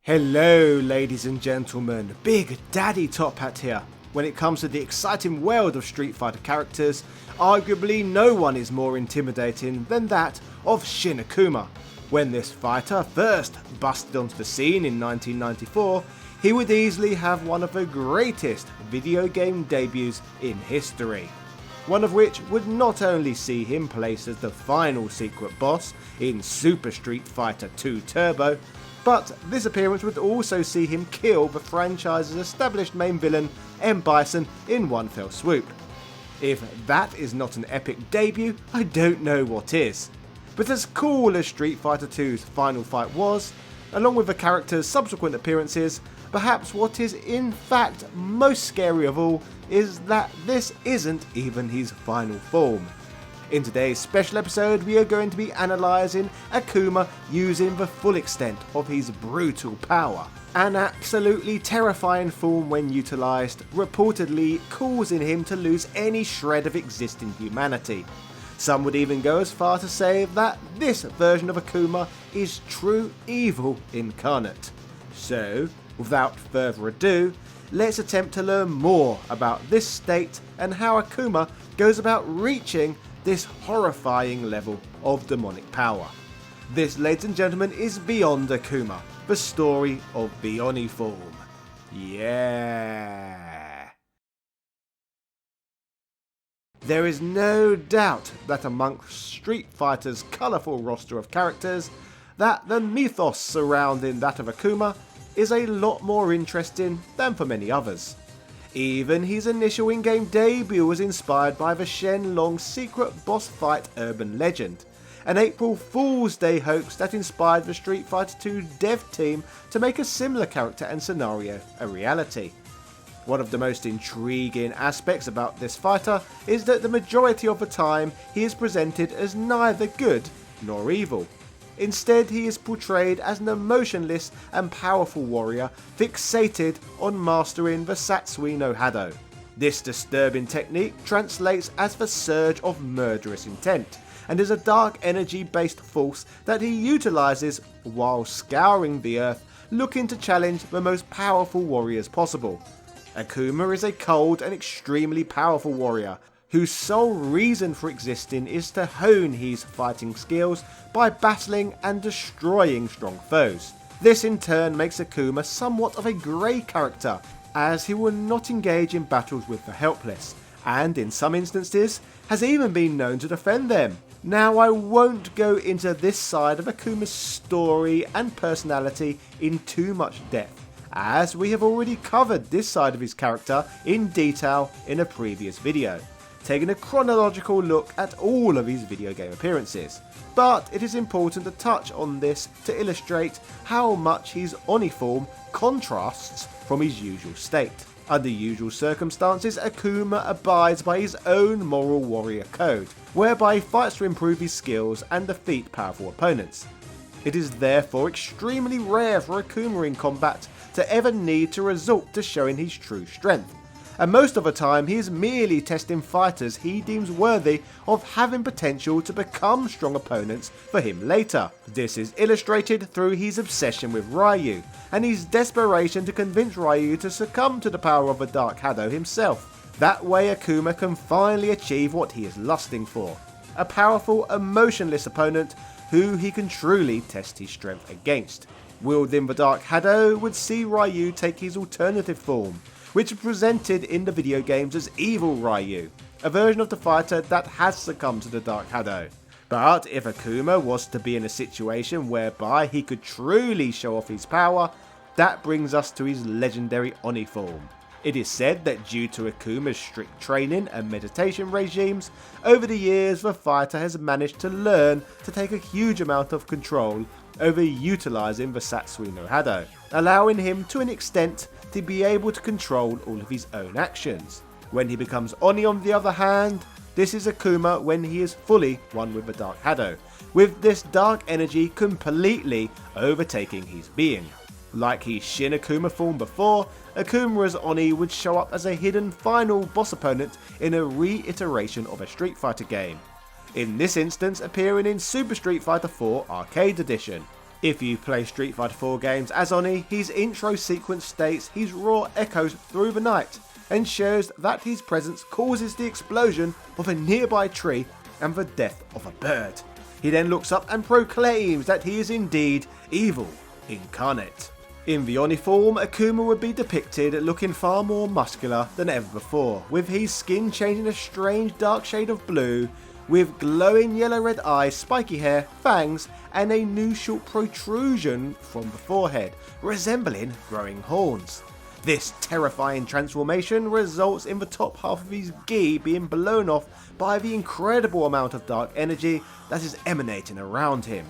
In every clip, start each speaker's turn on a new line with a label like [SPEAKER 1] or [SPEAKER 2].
[SPEAKER 1] Hello ladies and gentlemen, Big Daddy Top Hat here. When it comes to the exciting world of Street Fighter characters, arguably no one is more intimidating than that of Shin Akuma. When this fighter first busted onto the scene in 1994, he would easily have one of the greatest video game debuts in history. One of which would not only see him placed as the final secret boss in Super Street Fighter 2 Turbo, but this appearance would also see him kill the franchise's established main villain, M. Bison, in one fell swoop. If that is not an epic debut, I don't know what is. But as cool as Street Fighter 2's final fight was, along with the character's subsequent appearances, perhaps what is in fact most scary of all is that this isn't even his final form. In today's special episode, we are going to be analysing Akuma using the full extent of his brutal power. An absolutely terrifying form when utilised, reportedly causing him to lose any shred of existing humanity. Some would even go as far to say that this version of Akuma is true evil incarnate. So, without further ado, let's attempt to learn more about this state and how Akuma goes about reaching this horrifying level of demonic power. This, ladies and gentlemen, is Beyond Akuma, the story of the Oni form. Yeah! There is no doubt that amongst Street Fighter's colourful roster of characters, that the mythos surrounding that of Akuma is a lot more interesting than for many others. Even his initial in-game debut was inspired by the Shenlong secret boss fight urban legend, an April Fool's Day hoax that inspired the Street Fighter 2 dev team to make a similar character and scenario a reality. One of the most intriguing aspects about this fighter is that the majority of the time he is presented as neither good nor evil. Instead, he is portrayed as an emotionless and powerful warrior fixated on mastering the Satsui no Hado. This disturbing technique translates as the surge of murderous intent, and is a dark energy based force that he utilises while scouring the earth looking to challenge the most powerful warriors possible. Akuma is a cold and extremely powerful warrior whose sole reason for existing is to hone his fighting skills by battling and destroying strong foes. This in turn makes Akuma somewhat of a grey character, as he will not engage in battles with the helpless, and in some instances has even been known to defend them. Now, I won't go into this side of Akuma's story and personality in too much depth, as we have already covered this side of his character in detail in a previous video, taking a chronological look at all of his video game appearances. But it is important to touch on this to illustrate how much his Oni form contrasts from his usual state. Under usual circumstances, Akuma abides by his own moral warrior code, whereby he fights to improve his skills and defeat powerful opponents. It is therefore extremely rare for Akuma in combat to ever need to resort to showing his true strength, and most of the time he is merely testing fighters he deems worthy of having potential to become strong opponents for him later. This is illustrated through his obsession with Ryu, and his desperation to convince Ryu to succumb to the power of the Dark Hado himself. That way Akuma can finally achieve what he is lusting for, a powerful, emotionless opponent who he can truly test his strength against. Wielding the Dark Hado would see Ryu take his alternative form, which is presented in the video games as Evil Ryu, a version of the fighter that has succumbed to the Dark Hado. But if Akuma was to be in a situation whereby he could truly show off his power, that brings us to his legendary Oni form. It is said that due to Akuma's strict training and meditation regimes, over the years the fighter has managed to learn to take a huge amount of control over utilising the Satsui no Hado, allowing him to an extent to be able to control all of his own actions. When he becomes Oni, on the other hand, this is Akuma when he is fully one with the Dark Hado, with this dark energy completely overtaking his being. Like his Shin Akuma form before, Akuma as Oni would show up as a hidden final boss opponent in a reiteration of a Street Fighter game, in this instance appearing in Super Street Fighter 4 Arcade Edition. If you play Street Fighter 4 games as Oni, his intro sequence states his roar echoes through the night and shows that his presence causes the explosion of a nearby tree and the death of a bird. He then looks up and proclaims that he is indeed evil incarnate. In the Oni form, Akuma would be depicted looking far more muscular than ever before, with his skin changing a strange dark shade of blue, with glowing yellow-red eyes, spiky hair, fangs, and a new short protrusion from the forehead, resembling growing horns. This terrifying transformation results in the top half of his gi being blown off by the incredible amount of dark energy that is emanating around him.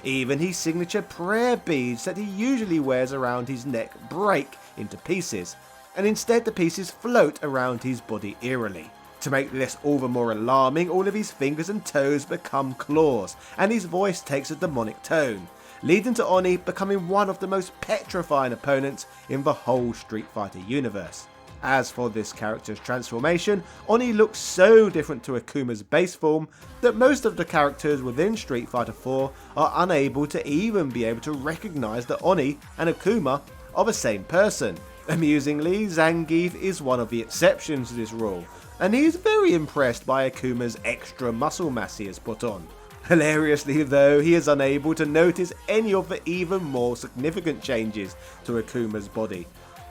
[SPEAKER 1] Even his signature prayer beads that he usually wears around his neck break into pieces, and instead the pieces float around his body eerily. To make this all the more alarming, all of his fingers and toes become claws, and his voice takes a demonic tone, leading to Oni becoming one of the most petrifying opponents in the whole Street Fighter universe. As for this character's transformation, Oni looks so different to Akuma's base form that most of the characters within Street Fighter 4 are unable to even be able to recognise that Oni and Akuma are the same person. Amusingly, Zangief is one of the exceptions to this rule, and he is very impressed by Akuma's extra muscle mass he has put on. Hilariously though, he is unable to notice any of the even more significant changes to Akuma's body,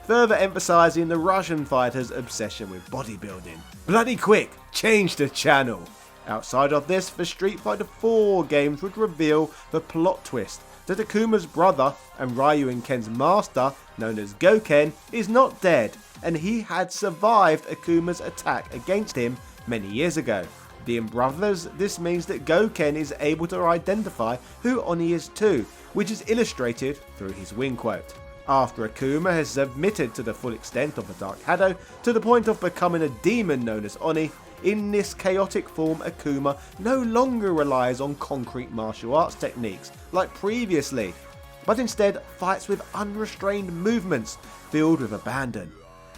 [SPEAKER 1] further emphasising the Russian fighter's obsession with bodybuilding. Bloody quick, change the channel! Outside of this, the Street Fighter 4 games would reveal the plot twist that Akuma's brother and Ryu and Ken's master, known as Goken, is not dead, and he had survived Akuma's attack against him many years ago. Being brothers, this means that Goken is able to identify who Oni is too, which is illustrated through his win quote. After Akuma has submitted to the full extent of the Dark Hado, to the point of becoming a demon known as Oni, in this chaotic form Akuma no longer relies on concrete martial arts techniques like previously, but instead fights with unrestrained movements filled with abandon.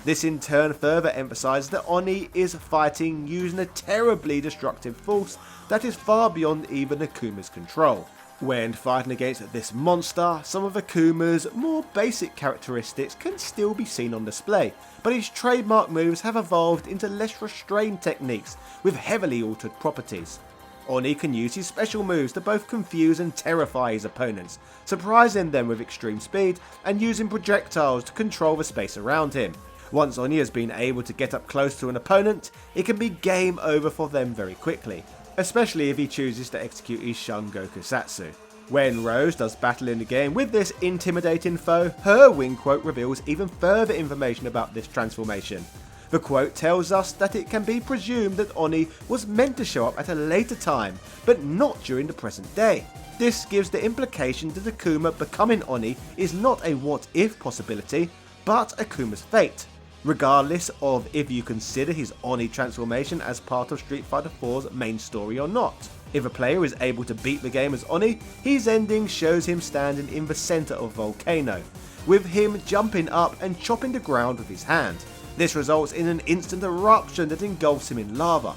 [SPEAKER 1] This in turn further emphasises that Oni is fighting using a terribly destructive force that is far beyond even Akuma's control. When fighting against this monster, some of Akuma's more basic characteristics can still be seen on display, but his trademark moves have evolved into less restrained techniques with heavily altered properties. Oni can use his special moves to both confuse and terrify his opponents, surprising them with extreme speed and using projectiles to control the space around him. Once Oni has been able to get up close to an opponent, it can be game over for them very quickly, especially if he chooses to execute his Shun Gokusatsu. When Rose does battle in the game with this intimidating foe, her win quote reveals even further information about this transformation. The quote tells us that it can be presumed that Oni was meant to show up at a later time, but not during the present day. This gives the implication that Akuma becoming Oni is not a what-if possibility, but Akuma's fate, regardless of if you consider his Oni transformation as part of Street Fighter 4's main story or not. If a player is able to beat the game as Oni, his ending shows him standing in the centre of Volcano, with him jumping up and chopping the ground with his hand. This results in an instant eruption that engulfs him in lava.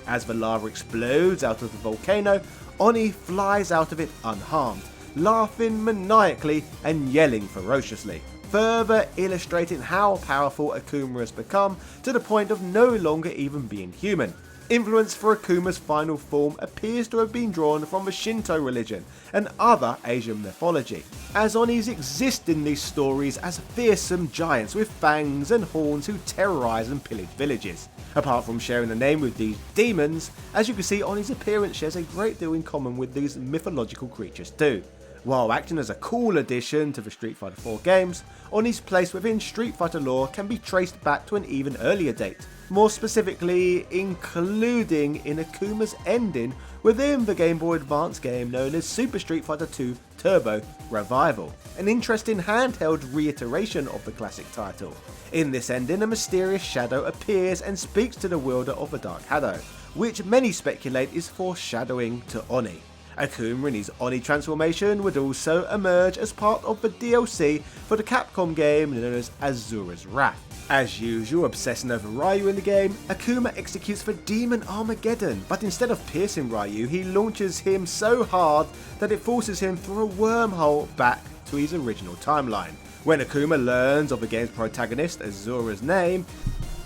[SPEAKER 1] As the lava explodes out of the volcano, Oni flies out of it unharmed, laughing maniacally and yelling ferociously, further illustrating how powerful Akuma has become to the point of no longer even being human. Influence for Akuma's final form appears to have been drawn from the Shinto religion and other Asian mythology, as Onis exist in these stories as fearsome giants with fangs and horns who terrorise and pillage villages. Apart from sharing a name with these demons, as you can see, Oni's appearance shares a great deal in common with these mythological creatures too. While acting as a cool addition to the Street Fighter 4 games, Oni's place within Street Fighter lore can be traced back to an even earlier date, more specifically including in Akuma's ending within the Game Boy Advance game known as Super Street Fighter 2 Turbo Revival, an interesting handheld reiteration of the classic title. In this ending, a mysterious shadow appears and speaks to the wielder of the Dark Hado, which many speculate is foreshadowing to Oni. Akuma in his Oni transformation would also emerge as part of the DLC for the Capcom game known as Asura's Wrath. As usual, obsessing over Ryu in the game, Akuma executes the Demon Armageddon, but instead of piercing Ryu, he launches him so hard that it forces him through a wormhole back to his original timeline. When Akuma learns of the game's protagonist, Asura's name,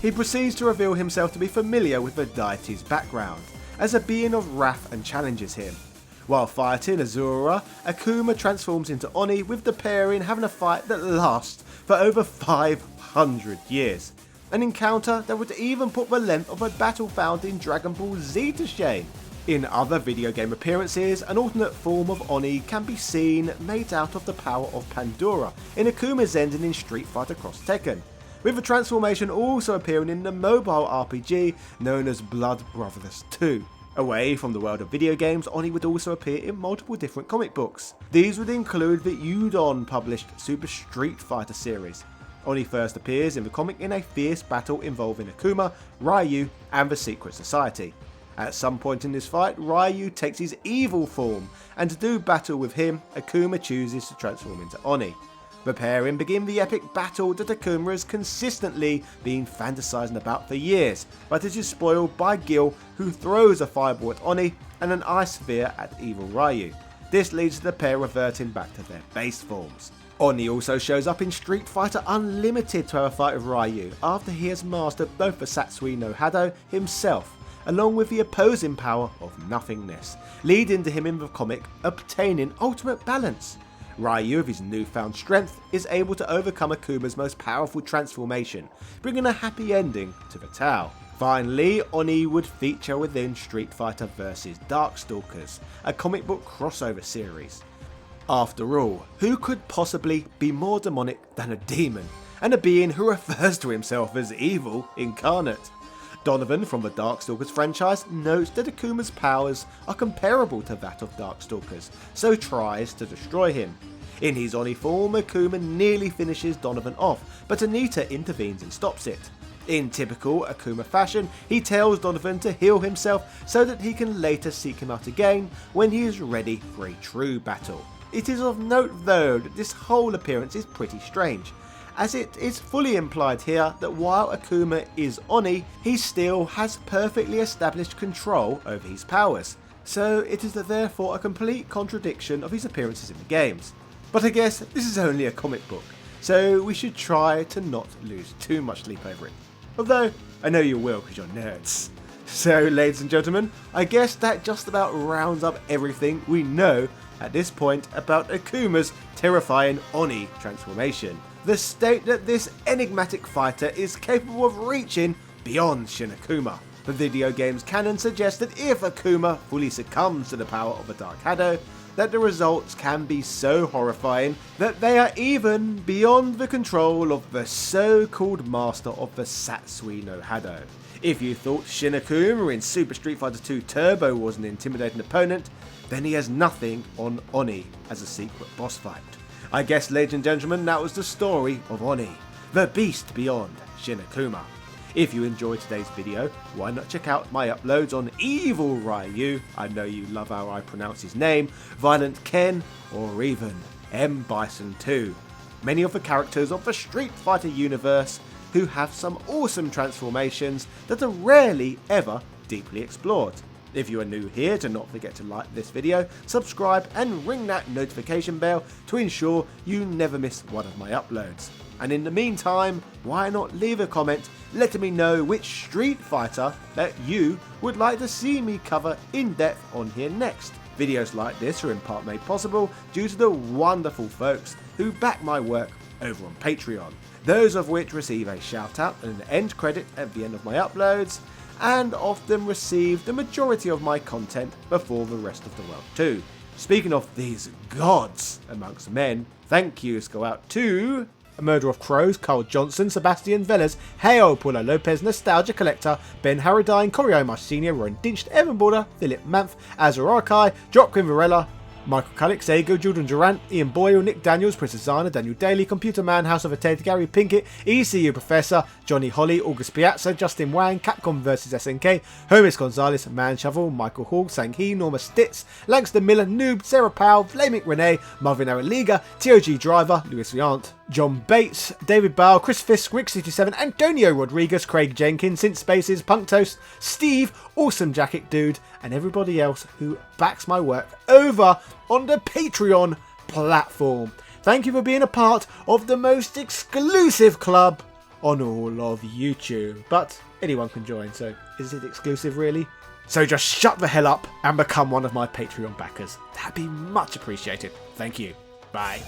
[SPEAKER 1] he proceeds to reveal himself to be familiar with the deity's background, as a being of wrath, and challenges him. While fighting Asura, Akuma transforms into Oni, with the pairing having a fight that lasts for over 500 years. An encounter that would even put the length of a battle found in Dragon Ball Z to shame. In other video game appearances, an alternate form of Oni can be seen made out of the power of Pandora in Akuma's ending in Street Fighter Cross Tekken, with the transformation also appearing in the mobile RPG known as Blood Brothers 2. Away from the world of video games, Oni would also appear in multiple different comic books. These would include the Udon published Super Street Fighter series. Oni first appears in the comic in a fierce battle involving Akuma, Ryu, and the Secret Society. At some point in this fight, Ryu takes his evil form, and to do battle with him, Akuma chooses to transform into Oni. The pairing begin the epic battle that Akuma has consistently been fantasizing about for years, but it is spoiled by Gil, who throws a fireball at Oni and an ice sphere at evil Ryu. This leads to the pair reverting back to their base forms. Oni also shows up in Street Fighter Unlimited to have a fight with Ryu after he has mastered both the Satsui no Hado himself, along with the opposing power of nothingness, leading to him in the comic obtaining ultimate balance. Ryu, with his newfound strength, is able to overcome Akuma's most powerful transformation, bringing a happy ending to the tale. Finally, Oni would feature within Street Fighter vs Darkstalkers, a comic book crossover series. After all, who could possibly be more demonic than a demon, and a being who refers to himself as evil incarnate? Donovan from the Darkstalkers franchise notes that Akuma's powers are comparable to that of Darkstalkers, so tries to destroy him. In his Oni form, Akuma nearly finishes Donovan off, but Anita intervenes and stops it. In typical Akuma fashion, he tells Donovan to heal himself so that he can later seek him out again when he is ready for a true battle. It is of note though that this whole appearance is pretty strange, as it is fully implied here that while Akuma is Oni, he still has perfectly established control over his powers, so it is therefore a complete contradiction of his appearances in the games. But I guess this is only a comic book, so we should try to not lose too much sleep over it. Although, I know you will because you're nerds. So ladies and gentlemen, I guess that just about rounds up everything we know at this point about Akuma's terrifying Oni transformation. The state that this enigmatic fighter is capable of reaching beyond Shin Akuma. The video game's canon suggests that if Akuma fully succumbs to the power of a Dark Hado, that the results can be so horrifying that they are even beyond the control of the so-called master of the Satsui no Hado. If you thought Shin Akuma in Super Street Fighter 2 Turbo was an intimidating opponent, then he has nothing on Oni as a secret boss fight. I guess, ladies and gentlemen, that was the story of Oni, the beast beyond Shin Akuma. If you enjoyed today's video, why not check out my uploads on Evil Ryu, I know you love how I pronounce his name, Violent Ken, or even M Bison 2. Many of the characters of the Street Fighter universe who have some awesome transformations that are rarely ever deeply explored. If you are new here, do not forget to like this video, subscribe and ring that notification bell to ensure you never miss one of my uploads. And in the meantime, why not leave a comment letting me know which Street Fighter that you would like to see me cover in depth on here next. Videos like this are in part made possible due to the wonderful folks who back my work over on Patreon, those of which receive a shout out and an end credit at the end of my uploads, and often receive the majority of my content before the rest of the world too. Speaking of these gods amongst men, thank yous go out to A Murder of Crows, Carl Johnson, Sebastian Velez, Heo, Paula Lopez, Nostalgia Collector, Ben Harradine, Corio Marcinia, Ron Dinched, Evan Border, Philip Manth, Azur Arkai, Jock Varela, Michael Cullick, Sago, Jordan Durant, Ian Boyle, Nick Daniels, Princess Zana, Daniel Daly, Computer Man, House of a Ted, Gary Pinkett, ECU Professor, Johnny Holly, August Piazza, Justin Wang, Capcom vs SNK, Hermes Gonzalez, Man Shovel, Michael Hall, Sang Hee, Norma Stitz, Langston Miller, Noob, Sarah Powell, Flaming Renee, Marvin Araliga, TOG Driver, Louis Viant, John Bates, David Bale, Chris Fisk, Rick67, Antonio Rodriguez, Craig Jenkins, Synth Spaces, Punk Toast, Steve, Awesome Jacket Dude, and everybody else who backs my work over on the Patreon platform. Thank you for being a part of the most exclusive club on all of YouTube. But anyone can join, so is it exclusive really? So just shut the hell up and become one of my Patreon backers. That'd be much appreciated. Thank you. Bye.